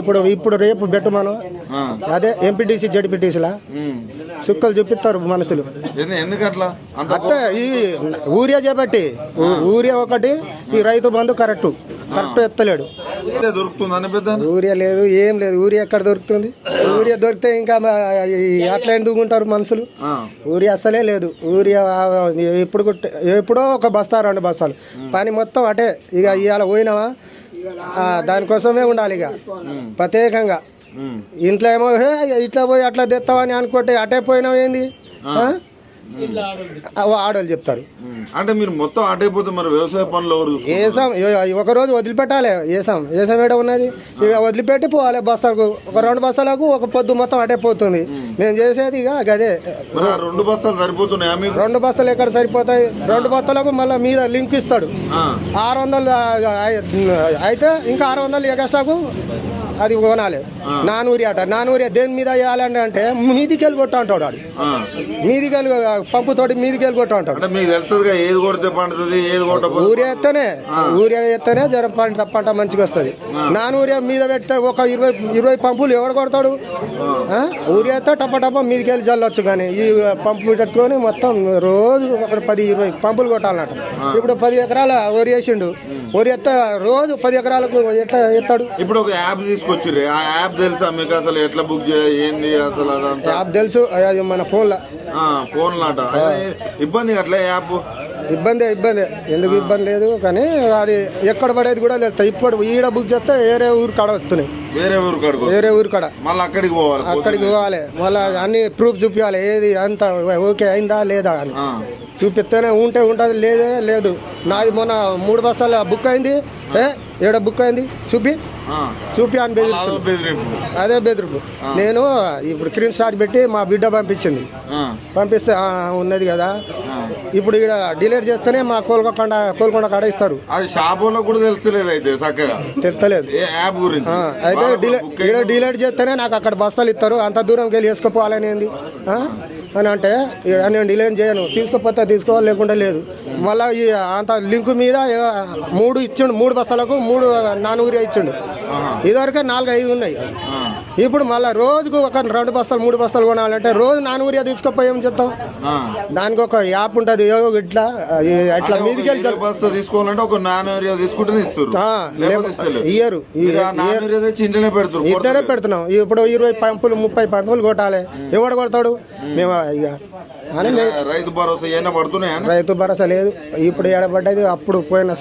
ఇప్పుడు రేపు పెట్టు మనం అదే ఎంపీటీసీ జడ్పీటీసీలా చుక్కలు చూపిస్తారు మనుషులు. అట్లా ఈ ఊరియా చేపట్టి ఊరియా ఒకటి, ఈ రైతు బంధు కరెక్ట్ ఎత్తలేడు. ఊరియా లేదు, ఏం లేదు. ఊరియా ఎక్కడ దొరుకుతుంది? ఊరియా దొరికితే ఇంకా అట్లా ఎందుకు ఉంటారు మనుషులు? ఊరియా అస్సలే లేదు. ఊరియా ఎప్పుడో ఒక బస్తా 2 బస్తాలు పని మొత్తం అటే. ఇక ఇవాళ పోయినావా దానికోసమే ఉండాలి. ఇక ప్రత్యేకంగా ఇంట్లో ఏమో ఇట్లా పోయి అట్లా తెస్తావని అనుకుంటే అటే పోయినావు ఏంది ఆడవాళ్ళు చెప్తారు. అంటే మీరు మొత్తం అటైపోతే మరి వ్యవసాయ పనులు వేసాం, ఒక రోజు వదిలిపెట్టాలి. వేసాం ఏడ ఉన్నది ఇక వదిలిపెట్టి పోవాలి. బస్తాలకు ఒక 2 బస్తాలకు ఒక పొద్దు మొత్తం అటైపోతుంది. మేము చేసేది ఇక గదే. 2 బస్తాలు సరిపోతున్నాయా? 2 బస్తాలు ఎక్కడ సరిపోతాయి? 2 బస్తాలకు మళ్ళీ మీద లింక్ ఇస్తాడు. 600 అయితే ఇంకా 600 ఎక్స్ట్రాకు అది కొనాలి. నానూరియా దేని మీద వేయాలంటే అంటే మీదికి వెళ్ళి కొట్ట అంటాడు. వాడు మీదికి వెళ్ళి పంపుతోటి మీదికి వెళ్ళి కొట్ట అంటాడు. ఊరియా ఎత్తేనే జర పంట మంచిగా వస్తుంది. నానూరియా మీద పెడితే ఒక 20 పంపులు ఎవడు కొడతాడు? ఊరియా ఎత్తే టప్ప మీదికి వెళ్ళి చల్లొచ్చు. కానీ ఈ పంపు పెట్టుకొని మొత్తం రోజు ఒక 10-20 పంపులు కొట్టాలన్నట్టు. ఇప్పుడు 10 ఎకరాల వరి వేసిండు. వరి ఎత్త రోజు 10 ఎకరాలకు ఎట్లా ఎత్తాడు? ఇప్పుడు ఒక యాప్ తీసుకొచ్చి ఆ యాప్ తెలుసా మీకు? అసలు ఎట్లా బుక్ చేయండి? అసలు యాప్ తెలుసు, మన ఫోన్లో ఇబ్బంది అట్లా యాప్ ఇబ్బంది ఎందుకు ఇబ్బంది లేదు. కానీ అది ఎక్కడ పడేది కూడా లేదు. ఇప్పుడు ఈడ బుక్ చేస్తే వేరే ఊరు కాడ వస్తున్నాయి. వేరే ఊరు కాడ మళ్ళీ అక్కడికి పోవాలి. మళ్ళీ అన్ని ప్రూఫ్ చూపించాలి. ఏది అంత ఓకే అయిందా లేదా అని చూపిస్తేనే ఉంటుంది. లేదు నాది మొన్న 3 బస్తాల బుక్ అయింది. ఏడ బుక్ అయింది చూపి అని అదే బెదిరింపు. నేను ఇప్పుడు స్క్రీన్ షాట్ పెట్టి మా బిడ్డ పంపిస్తే ఉన్నది కదా. ఇప్పుడు ఇక్కడ డిలీట్ చేస్తేనే మా కోల్కొండ కాడ ఇస్తారు. తెలుస్తలేదు. అయితే డిలీట్ చేస్తేనే నాకు అక్కడ బస్తాలు ఇస్తారు. అంత దూరంకి వెళ్ళి వేసుకోపోవాలని ఏంది అని అంటే నేను డిలీట్ చేయను. తీసుకోపోతే తీసుకోవాలి, లేకుండా లేదు. మళ్ళీ ఈ అంత లింకు మీద 3 ఇచ్చిండు. 3 బస్తాలకు 3 నానూరియా ఇచ్చిండు. ఇదివరకే 4-5 ఉన్నాయి. ఇప్పుడు మళ్ళీ రోజుకు ఒక 2 బస్తాలు 3 బస్తాలు కొనాలంటే రోజు నానూరియా తీసుకుపోయి ఏం చెప్తాం? దానికి ఒక యాప్ ఉంటుంది. ఇట్లా మీదికి వెళ్ళి తీసుకోవాలంటే ఒక నానూరియా తీసుకుంటే ఇయ్యరు. ఇంట్లోనే పెడుతున్నాం. ఇప్పుడు 20 పంపులు 30 పంపులు కొట్టాలి. ఎవడు కొడతాడు? మేము ఇక రైతు భరోసా రైతు భరోసా లేదు. ఇప్పుడు ఏడబడ్డది అప్పుడు పోయిన